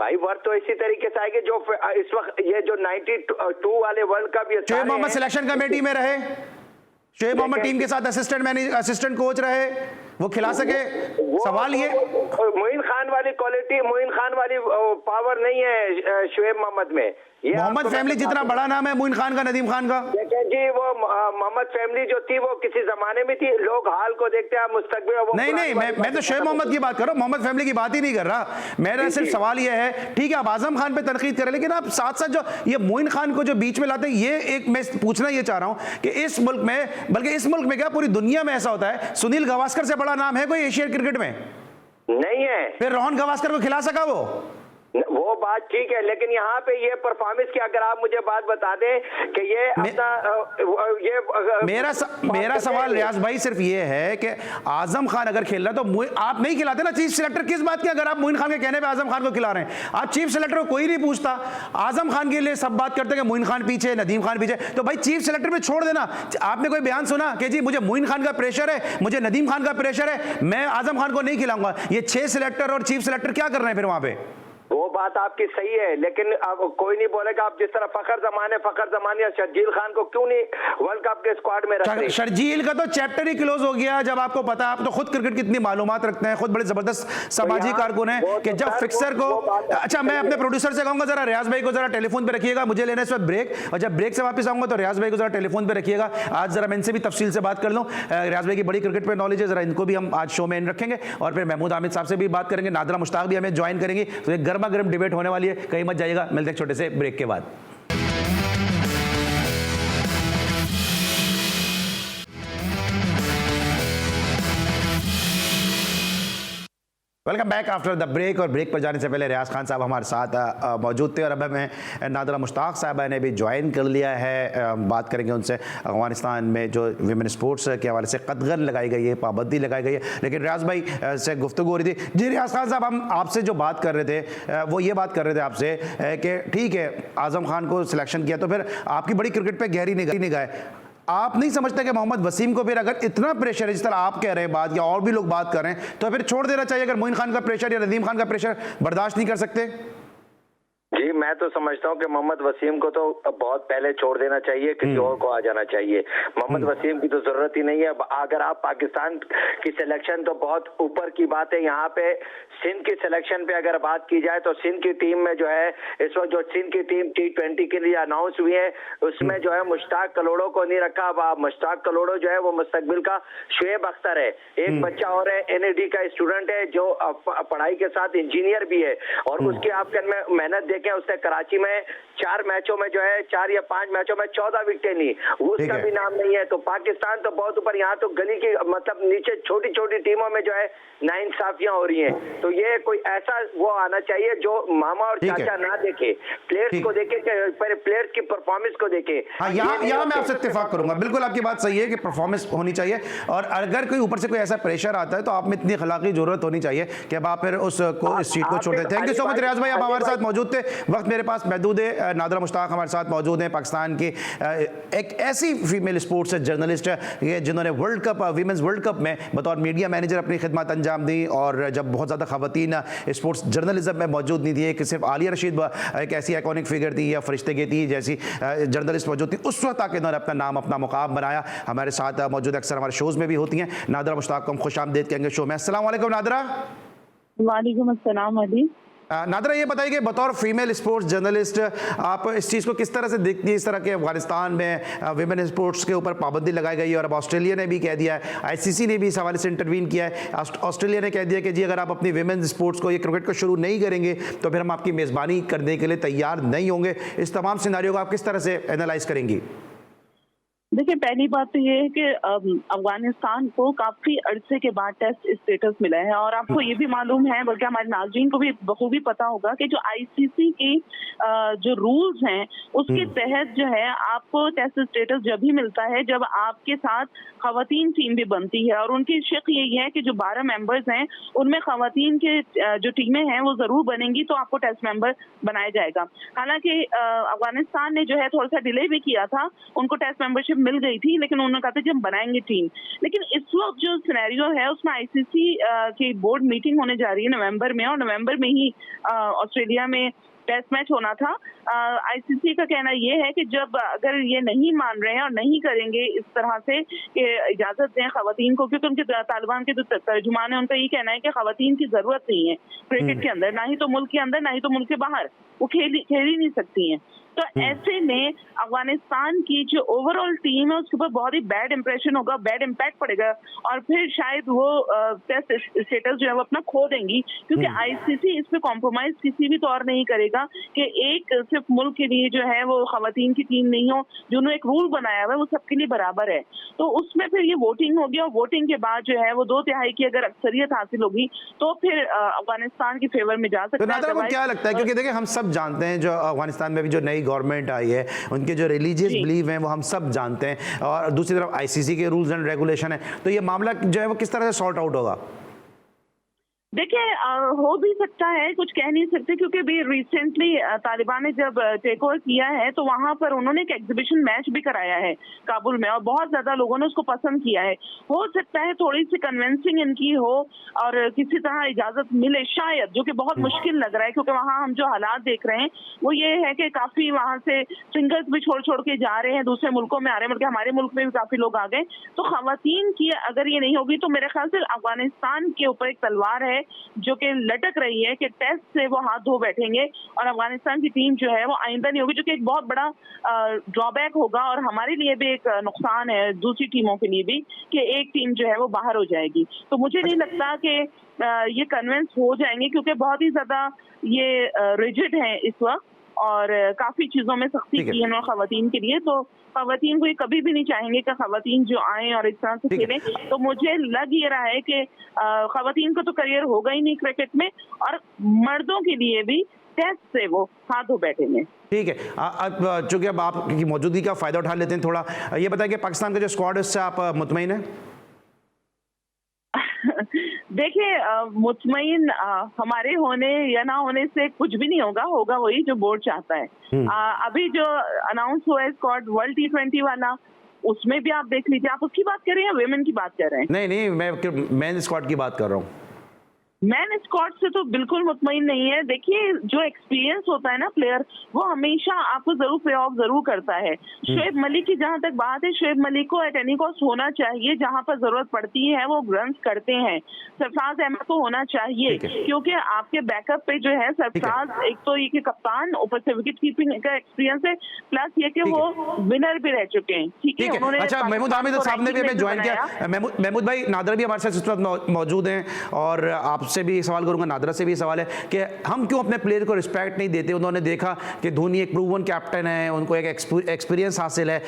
भाई वर्थ तो इसी तरीके से आएगी जो इस वक्त ये जो 92 वाले वर्ल्ड कप, ये शोएब मोहम्मद सिलेक्शन कमेटी में रहे, शोएब मोहम्मद टीम के साथ असिस्टेंट कोच रहे, वो खिला सके। सवाल ये मोइन खान वाली क्वालिटी, मोइन खान वाली पावर नहीं है शोएब मोहम्मद में। मोहम्मद फैमिली जितना बड़ा नाम है मोइन खान का, नदीम खान का, जी वो मोहम्मद फैमिली जो थी वो किसी जमाने में थी। लोग हाल को देखते हैं, मुस्तकबिल नहीं, मैं तो शोएब मोहम्मद की बात कर रहा हूँ, मोहम्मद फैमिली की बात ही नहीं कर रहा। मेरा सिर्फ सवाल ये है, ठीक है आप आजम खान पे तनकीद करें, लेकिन आप साथ साथ जो ये मोइन खान को जो बीच में लाते हैं, ये एक मैं पूछना ये चाह रहा हूँ कि इस मुल्क में, बल्कि इस मुल्क में क्या पूरी दुनिया में ऐसा होता है, सुनील गावस्कर से बड़ा नाम है कोई एशियन क्रिकेट में? नहीं है। फिर रोहन गावस्कर को खिला सका वो बात ठीक है, लेकिन यहाँ पे ये परफॉर्मेंस की अगर आप मुझे बात बता दें कि ये मेरा सवाल रियाज भाई सिर्फ ये है कि आजम खान अगर खेल रहा है तो आप नहीं खिलाते ना चीफ सिलेक्टर, किस बात की? अगर आप मोइन खान के कहने पे आजम खान को खिला रहे हैं, आप चीफ सिलेक्टर को कोई नहीं पूछता, आजम खान के लिए सब बात करते हैं कि मोइन खान पीछे, नदीम खान पीछे, तो भाई चीफ सिलेक्टर पे छोड़ देना। आपने कोई बयान सुना कि जी मुझे मोइन खान का प्रेशर है, मुझे नदीम खान का प्रेशर है, मैं आजम खान को नहीं खिलाऊंगा? ये 6 सिलेक्टर और चीफ सिलेक्टर क्या कर रहे हैं फिर वहां पे? वो वो बात आपकी सही है, लेकिन अब कोई नहीं बोलेगा आप जिस तरह फखर जमान या शर्जील खान को क्यों नहीं वर्ल्ड कप के स्क्वाड में रख रहे? शर्जील का तो चैप्टर ही क्लोज हो गया। जब आपको पता है, आप तो खुद क्रिकेट की इतनी मालूमात रखते हैं, खुद बड़े जबरदस्त सामाजिक कारकुन हैं कि जब फिक्सर को, अच्छा मैं अपने प्रोड्यूसर से कहूंगा जरा रियाज भाई को जरा टेलीफोन पे रखिएगा, मुझे लेना है इस वक्त ब्रेक, और जब ब्रेक से वापस आऊंगा तो रियाज भाई को जरा टेलीफोन पे रखिएगा। आज जरा मैं इनसे भी तफसील से बात कर लूं। रियाज भाई की बड़ी क्रिकेट पे नॉलेज है, जरा इनको भी हम आज शो में इन रखेंगे, और फिर महमूद आमिद साहब से भी बात करेंगे, नादरा मुश्ताक भी हमें ज्वाइन करेंगे। तो एक गर्मा गर्म डिबेट होने वाली है, कहीं मत जाइएगा। मिलते हैं छोटे से ब्रेक के बाद। Welcome back after the break. और ब्रेक पर जाने से पहले रियाज खान साहब हमारे साथ मौजूद थे, और अब हमें नादरा मुश्ताक साहबा ने भी ज्वाइन कर लिया है। बात करेंगे उनसे अफगानिस्तान में जो विमेन स्पोर्ट्स के हवाले से कदगन लगाई गई है, पाबंदी लगाई गई है, लेकिन रियाज भाई से गुफ्तगू हो रही थी। जी रियाज खान साहब, हम आपसे जो बात कर रहे थे वो ये बात कर रहे थे आपसे कि ठीक है आजम खान को सिलेक्शन किया, तो फिर आपकी बड़ी क्रिकेट पर गहरी निगाह है। आप नहीं समझते कि मोहम्मद वसीम को फिर अगर इतना प्रेशर है, जिस तरह आप कह रहे हैं बात, या और भी लोग बात कर रहे हैं, तो फिर छोड़ देना चाहिए? अगर मोइन खान का प्रेशर या नदीम खान का प्रेशर बर्दाश्त नहीं कर सकते? जी, मैं तो समझता हूँ कि मोहम्मद वसीम को तो बहुत पहले छोड़ देना चाहिए, किसी और को आ जाना चाहिए। मोहम्मद वसीम की तो जरूरत ही नहीं है। अगर आप पाकिस्तान की सिलेक्शन तो बहुत ऊपर की बात है। यहाँ पे सिंध की सिलेक्शन पे अगर बात की जाए तो सिंध की टीम में जो है इस वक्त जो सिंध की टीम T20 के लिए अनाउंस हुई है, उसमें जो है मुश्ताक कलोड़ो को नहीं रखा। अब मुश्ताक कलोड़ो जो है वो मुस्तकबिल का शुएब अख्तर है, एक बच्चा और है, NAD का स्टूडेंट है जो पढ़ाई के साथ इंजीनियर भी है, और उसके आप मेहनत देखें, उसने कराची में 4 मैचों में जो है 4 या 5 मैचों में 14 विकेटें ली, उसका भी नाम नहीं है। तो पाकिस्तान तो बहुत ऊपर, यहाँ तो गली की मतलब नीचे छोटी छोटी टीमों में जो है नाइंसाफियां हो रही हैं। तो ये कोई ऐसा वो आना चाहिए जो मामा और चाचा ना देखे, प्लेयर्स को देखे, प्लेयर्स की परफॉर्मेंस को देखे। हाँ, यहाँ मैं आपसे इत्तेफाक करूंगा, बिल्कुल आपकी बात सही है कि परफॉर्मेंस होनी चाहिए, और अगर कोई ऊपर से कोई ऐसा प्रेशर आता है तो आप में इतनी खलाकी जरूरत होनी चाहिए कि अब आप फिर उसको इस सीट को छोड़ दें। थैंक यू सो मच रियाज भाई, आप हमारे साथ मौजूद थे। वक्त मेरे पास महदूद है। नादरा मुश्ताक हमारे साथ मौजूद हैं, पाकिस्तान की एक ऐसी फीमेल स्पोर्ट्स जर्नलिस्ट है जिन्होंने world cup, women's world cup में बतौर मीडिया मैनेजर अपनी खिदमत अंजाम दी, और जब बहुत ज़्यादा खवातीन स्पोर्ट्स जर्नलिज्म में मौजूद नहीं थी, एक सिर्फ आलिया रशीद एक ऐसी आइकॉनिक फिगर थी, या फरिश्ते की थी जैसी जर्नलिस्ट मौजूद थी, उस वक्त आके इन्होंने अपना नाम अपना मुकाम बनाया। हमारे साथ मौजूद, अक्सर हमारे शोज़ में भी होती हैं। नादरा मुश्ताक को हम खुश आमदीद कहेंगे शो में। अस्सलाम वालेकुम नादरा। वालेकुम अस्सलाम अली। नादरा, ये बताइए कि बतौर फीमेल स्पोर्ट्स जर्नलिस्ट आप इस चीज़ को किस तरह से देखती हैं, इस तरह के अफगानिस्तान में विमेन स्पोर्ट्स के ऊपर पाबंदी लगाई गई है, और अब ऑस्ट्रेलिया ने भी कह दिया है, ICC ने भी इस हवाले से इंटरवीन किया है। ऑस्ट्रेलिया ने कह दिया कि जी अगर आप अपनी विमेन स्पोर्ट्स को, ये क्रिकेट को शुरू नहीं करेंगे तो फिर हम आपकी मेज़बानी करने के लिए तैयार नहीं होंगे। इस तमाम सिनारियो को आप किस तरह से एनालाइज करेंगी? देखिए, पहली बात तो ये है कि अफगानिस्तान को काफी अरसे के बाद टेस्ट स्टेटस मिला है, और आपको ये भी मालूम है, बल्कि हमारे नाज़रीन को भी बखूबी पता होगा कि जो ICC की जो रूल्स हैं उसके तहत जो है आपको टेस्ट स्टेटस जब भी मिलता है जब आपके साथ खवातीन टीम भी बनती है, और उनकी शर्त यही है कि जो 12 मेंबर्स हैं उनमें खवातीन के जो टीमें हैं वो जरूर बनेंगी, तो आपको टेस्ट मेंबर बनाया जाएगा। हालांकि अफगानिस्तान ने जो है थोड़ा सा डिले भी किया था, उनको टेस्ट मेंबरशिप मिल गई थी, लेकिन उन्होंने कहा था कि हम बनाएंगे टीम। लेकिन इस वक्त जो सिनेरियो है उसमें ICC की बोर्ड मीटिंग होने जा रही है नवंबर में, और नवंबर में ही ऑस्ट्रेलिया में टेस्ट मैच होना था। ICC का कहना यह है कि जब अगर ये नहीं मान रहे हैं और नहीं करेंगे इस तरह से कि इजाजत दें खवातीन को, क्योंकि उनके तालिबान के जो तर्जुमान है उनका ये कहना है कि खवातीन की जरूरत नहीं है क्रिकेट के अंदर, ना ही तो मुल्क के अंदर ना ही तो मुल्क के बाहर, वो खेल ही नहीं सकती हैं। तो ऐसे में अफगानिस्तान की जो ओवरऑल टीम है उसके ऊपर बहुत ही बैड इंप्रेशन होगा, बैड इम्पैक्ट पड़ेगा, और फिर शायद वो टेस्ट स्टेटस जो है वो अपना खो देंगी, क्योंकि ICC इस पे कॉम्प्रोमाइज किसी भी तौर नहीं करेगा कि एक सिर्फ मुल्क के लिए जो है वो खवातीन की टीम नहीं हो। जो उन्होंने एक रूल बनाया हुआ है वो सबके लिए बराबर है, तो उसमें फिर ये वोटिंग होगी, और वोटिंग के बाद जो है वो 2/3 की अगर अक्सरियत हासिल होगी तो फिर अफगानिस्तान के फेवर में जा सकता है। तो क्या लगता है, क्योंकि देखिए हम सब जानते हैं जो अफगानिस्तान में भी जो नई गवर्नमेंट आई है उनके जो रिलीजियस बिलीव हैं वो हम सब जानते हैं, और दूसरी तरफ ICC के रूल्स एंड रेगुलेशन है, तो ये मामला जो है वो किस तरह से सॉर्ट आउट होगा? देखिए हो भी सकता है, कुछ कह नहीं सकते, क्योंकि भी रिसेंटली तालिबान ने जब टेक ओवर किया है तो वहां पर उन्होंने एक एग्जीबिशन मैच भी कराया है काबुल में, और बहुत ज्यादा लोगों ने उसको पसंद किया है। हो सकता है थोड़ी सी कन्विंसिंग इनकी हो और किसी तरह इजाजत मिले शायद, जो कि बहुत मुश्किल लग रहा है, क्योंकि वहां हम जो हालात देख रहे हैं वो ये है कि काफी वहां से सिंगल्स भी छोड़ छोड़ के जा रहे हैं, दूसरे मुल्कों में आ रहे हैं, बल्कि हमारे मुल्क में भी काफी लोग आ गए। तो खवातीन की अगर ये नहीं होगी तो मेरे ख्याल से अफगानिस्तान के ऊपर एक तलवार है जो कि लटक रही है कि टेस्ट से वो हाथ धो बैठेंगे और अफगानिस्तान की टीम जो है वो आइंदा नहीं होगी, जो कि एक बहुत बड़ा ड्रॉबैक होगा और हमारे लिए भी एक नुकसान है, दूसरी टीमों के लिए भी, कि एक टीम जो है वो बाहर हो जाएगी। तो मुझे नहीं लगता कि ये कन्विंस हो जाएंगे, क्योंकि बहुत ही ज्यादा ये रिजिड है इस वक्त और काफी चीजों में सख्ती की है खवातीन के लिए। तो खवातीन को ये कभी भी नहीं चाहेंगे कि खवातीन जो आए और इस तरह से खेलें। तो मुझे लग ये रहा है कि खवातीन का तो करियर होगा ही नहीं क्रिकेट में, और मर्दों के लिए भी टेस्ट से वो हाथ धो बैठेंगे। ठीक है, चूंकि अब आपकी मौजूदगी का फायदा उठा लेते हैं, थोड़ा ये बताएं कि पाकिस्तान का जो स्क्वाड है उससे आप मुतमईन हैं? देखिए मुतमईन हमारे होने या ना होने से कुछ भी नहीं होगा, होगा वही जो बोर्ड चाहता है। अभी जो अनाउंस हुआ है स्क्वाड वर्ल्ड T20 वाला, उसमें भी आप देख लीजिए। आप उसकी बात कर रहे हैं या विमेन की बात कर रहे हैं? नहीं, मैं मेन स्क्वाड की बात कर रहा हूँ। मैन स्क्वाड से तो बिल्कुल मुतमईन नहीं है। देखिए जो एक्सपीरियंस होता है ना प्लेयर, वो हमेशा आपको जरूर पे ऑफ जरूर करता है। शोएब मलिक की जहां तक बात है, शोएब मलिक को एट एनी कॉस्ट होना चाहिए, जहां पर जरूरत पड़ती है वो रन्स करते हैं। सरफराज अहमद को होना चाहिए, क्योंकि आपके बैकअप पे जो है सरफराज एक तो ये कि कप्तान, ऊपर से विकेट कीपिंग का एक्सपीरियंस है, प्लस ये कि वो विनर भी रह चुके हैं। ठीक है, उन्होंने अच्छा, महमूद हामिद साहब ने भी हमें ज्वाइन किया। महमूद भाई, नादर भी हमारे साथ इस वक्त मौजूद हैं और आपसे भी सवाल करूंगा, नादरा से भी सवाल है कि हम क्यों अपने प्लेयर को रिस्पेक्ट नहीं देते। उन्होंने देखा कि धोनी एक प्रूवन कैप्टन है, उनको एक एक्सपीरियंस हासिल है,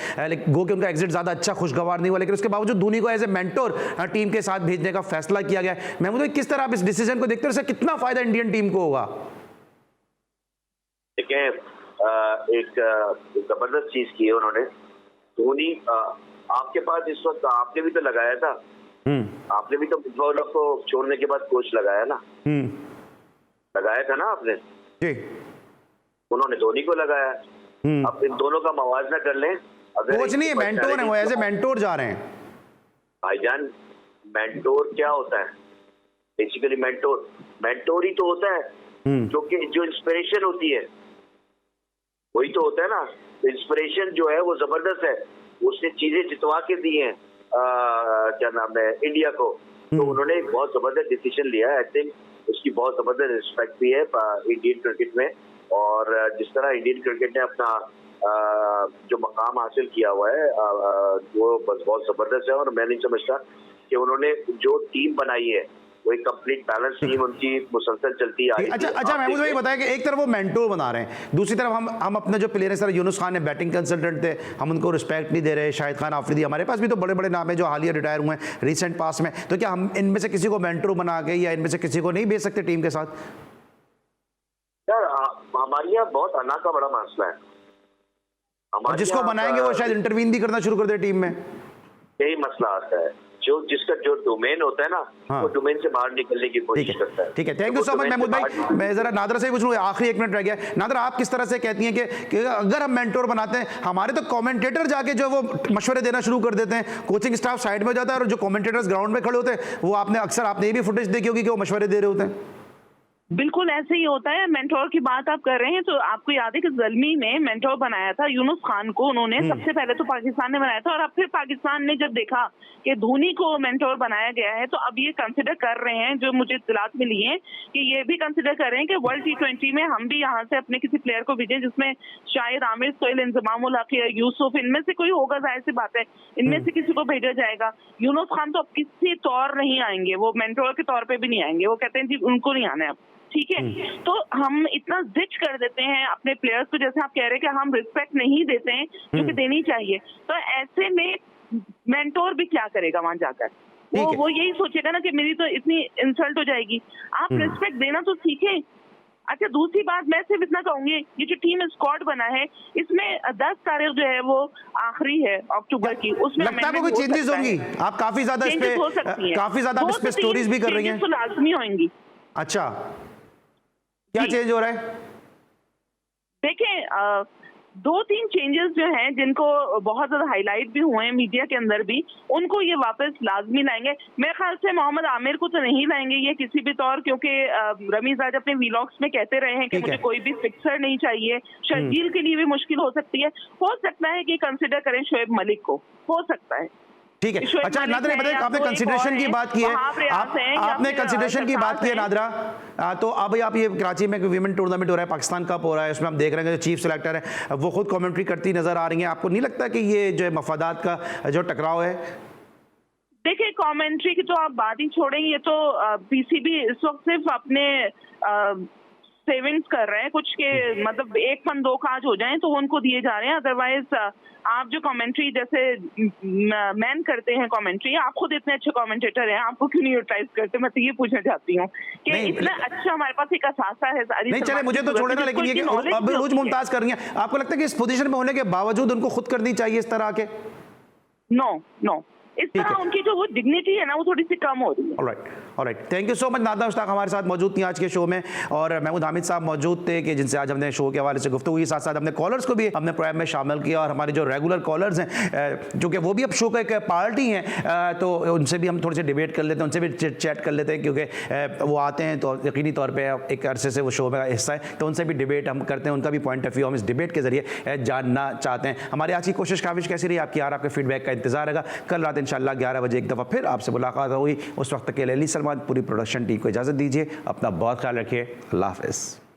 गो कि उनका एग्जिट ज़्यादा अच्छा खुशगवार नहीं हुआ, लेकिन उसके बावजूद धोनी को एज ए मेंटोर टीम के साथ भेजने का फैसला किया गया। महमूद भाई, किस तरह आप इस डिसीजन को देखते हैं, इससे कितना फायदा इंडियन टीम को होगा? देखिए एक जबरदस्त चीज की है उन्होंने। धोनी आपके पास इस वक्त, आपने भी तो लगाया था, आपने भी तो फुटबॉलर को छोड़ने के बाद कोच लगाया ना, लगाया था ना आपने जी। उन्होंने धोनी को लगाया। अब इन दोनों का मवाजना कर लें। कोच नहीं है, मेंटोर है, वो एज ए मेंटोर जा रहे हैं। भाईजान, मेंटोर क्या होता है? बेसिकली मेंटोर ही तो होता है जो इंस्पिरेशन होती है, वही तो होता है ना। इंस्पिरेशन जो है वो जबरदस्त है, उसने चीजें जितवा के दी हैं क्या नाम है इंडिया को। तो उन्होंने एक बहुत जबरदस्त डिसीजन लिया है। आई थिंक उसकी बहुत जबरदस्त रिस्पेक्ट भी है इंडियन क्रिकेट में, और जिस तरह इंडियन क्रिकेट ने अपना जो मकाम हासिल किया हुआ है वो बस बहुत जबरदस्त है। और मैं नहीं समझता कि उन्होंने जो टीम बनाई है वो एक कंप्लीट बैलेंस टीम उनकी मुसलसल चलती आई। अच्छा महमूद भाई बताया कि एक तरफ वो मेंटोर बना रहे हैं, दूसरी तरफ हम अपने जो प्लेयर है सर, यूनुस खान है बैटिंग कंसल्टेंट थे, हम उनको रिस्पेक्ट नहीं दे रहे। शाहिद खान आफरीदी, हमारे पास भी तो बड़े बड़े नाम है जो हालिया रिटायर हुए हैं रिसेंट पास में। तो क्या हम इनमें से किसी को मेंटोर बना के या इनमें से किसी को नहीं भेज सकते टीम के साथ? यार हमारे यहाँ बहुत अना का बड़ा मसला है। जिसको बनाएंगे वो शायद इंटरवीन भी करना शुरू कर दे टीम में, यही मसला आता है। जिसका जो डोमेन होता है ना, वो डोमेन से बाहर निकलने की कोशिश करता है। ठीक है, thank you so much Mahmood भाई। मैं जरा नादरा से पूछूं, आखिरी 1 मिनट रह गया। नादरा, आप किस तरह से कहती हैं कि अगर हम मेंटोर बनाते हैं, हमारे तो कमेंटेटर जाके जो वो मशवरे देना शुरू कर देते हैं, कोचिंग स्टाफ साइड में हो जाता है और जो कमेंटेटर्स ग्राउंड में खड़े होते हैं वो आपने ये भी फुटेज देखी होगी कि वो मशवरे दे रहे होते हैं। बिल्कुल ऐसे ही होता है। मेंटोर की बात आप कर रहे हैं तो आपको याद है कि ज़ल्मी ने मेंटोर बनाया था यूनुस खान को, उन्होंने सबसे पहले तो पाकिस्तान ने बनाया था, और अब फिर पाकिस्तान ने जब देखा कि धोनी को मेंटोर बनाया गया है तो अब ये कंसिडर कर रहे हैं, जो मुझे इत्तलात मिली है कि ये भी कंसिडर कर रहे हैं कि वर्ल्ड T20 में हम भी यहाँ से अपने किसी प्लेयर को भेजें, जिसमें शायद आमिर, सोहेल, इंजमामुल हक या यूसुफ, इनमें से कोई होगा, जाहिर सी बात है इनमें से किसी को भेजा जाएगा। यूनुस खान तो अब किसी तौर नहीं आएंगे, वो मेंटोर के तौर पर भी नहीं आएंगे, वो कहते हैं जी उनको नहीं आना है अब। ठीक है, तो हम इतना जिच कर देते हैं अपने प्लेयर्स को, जैसे आप कह रहे हैं कि हम रिस्पेक्ट नहीं देते हैं जो कि देनी चाहिए। तो ऐसे में मेंटोर भी क्या करेगा वहां जाकर? वो यही सोचेगा ना कि मेरी तो इतनी इंसल्ट हो जाएगी। आप रिस्पेक्ट देना तो सीखें। अच्छा, दूसरी बात मैं सिर्फ इतना कहूंगी, ये जो टीम स्क्वाड बना है इसमें 10 तारीख जो है वो आखिरी है अक्टूबर की, उसमें लगता है कोई चेंजेस होंगी? आप काफी ज्यादा इस पे स्टोरीज भी कर रही हैं। तो लाजमी होंगी। अच्छा, क्या चेंज हो रहा है? देखें, 2-3 चेंजेस जो हैं जिनको बहुत ज्यादा हाईलाइट भी हुए हैं मीडिया के अंदर भी, उनको ये वापस लाजमी लाएंगे। मेरे ख्याल से मोहम्मद आमिर को तो नहीं लाएंगे ये किसी भी तौर, क्योंकि रमीज आज अपने व्लॉग्स में कहते रहे हैं कि मुझे कोई भी फिक्सर नहीं चाहिए। शर्जील के लिए भी मुश्किल हो सकती है। हो सकता है कि कंसिडर करें शोएब मलिक को, हो सकता है। ठीक है। अच्छा नादरा, बताइए, आपने कंसिडरेशन की बात की है, आपने कंसिडरेशन की बात की है नादरा, तो अब आप ये कराची में विमेन टूर्नामेंट हो रहा है, पाकिस्तान कप हो रहा है, उसमें हम देख रहे हैं कि जो चीफ सेलेक्टर है वो खुद कमेंट्री करती नजर आ रही हैं। आपको नहीं लगता कि ये जो मफादात का जो टकराव है? देखिए, कमेंट्री की तो आप बात ही छोड़ें, ये तो पीसीबी इस वक्त सिर्फ अपने सेविंग्स कर रहे हैं कुछ के, मतलब 1 फंड 2 काज हो जाएं तो उनको दिए जा रहे हैं। अदरवाइज आप जो कमेंट्री जैसे मैन करते हैं कमेंट्री, आप खुद इतने अच्छे कमेंटेटर हैं, आपको क्यों नहीं यूटिलाइज करते? मैं तो ये पूछना चाहती हूँ कि इतना अच्छा हमारे पास एक असासा है। नहीं चले, मुझे तो छोड़े ना, लेकिन ये कि अब रोज मुमताज कर रही हैं, आपको लगता है कि इस पोजीशन में होने के बावजूद उनको खुद करनी चाहिए इस तरह के? नो, इस तरह उनकी जो वो डिग्निटी है ना, वो थोड़ी सी कम हो रही है। Alright, thank you so much. NADRA Mushtaq हमारे साथ मौजूद थी आज के शो में, और महमूद हामिद साहब मौजूद थे कि जिनसे आज हमने शो के हवाले से गुफ्तगू की, साथ साथ अपने कॉलर्स को भी हमने प्रोग्राम में शामिल किया, और हमारे जो रेगुलर कॉलर्स हैं जो कि वो भी अब शो का एक पार्टी हैं, तो उनसे भी हम थोड़ी सी डिबेट कर लेते हैं, उनसे भी चैट कर लेते हैं, क्योंकि वो आते हैं तो यकीनी तौर पर एक अरसे से वो शो का हिस्सा है, तो उनसे भी डिबेट हम करते हैं, उनका भी पॉइंट ऑफ व्यू हम इस डिबेट के जरिए जानना चाहते हैं। हमारी आज की कोशिश काविश कैसी रही आपकी, यार आपके फीडबैक का इंतजार रहेगा। कल रात इंशाल्लाह 11 बजे एक दफ़ा फिर आपसे मुलाकात होगी। उस वक्त के लिए अली सलमान पूरी प्रोडक्शन टीम को इजाज़त दीजिए। अपना बहुत ख्याल रखिए। अल्लाह हाफ़िज़।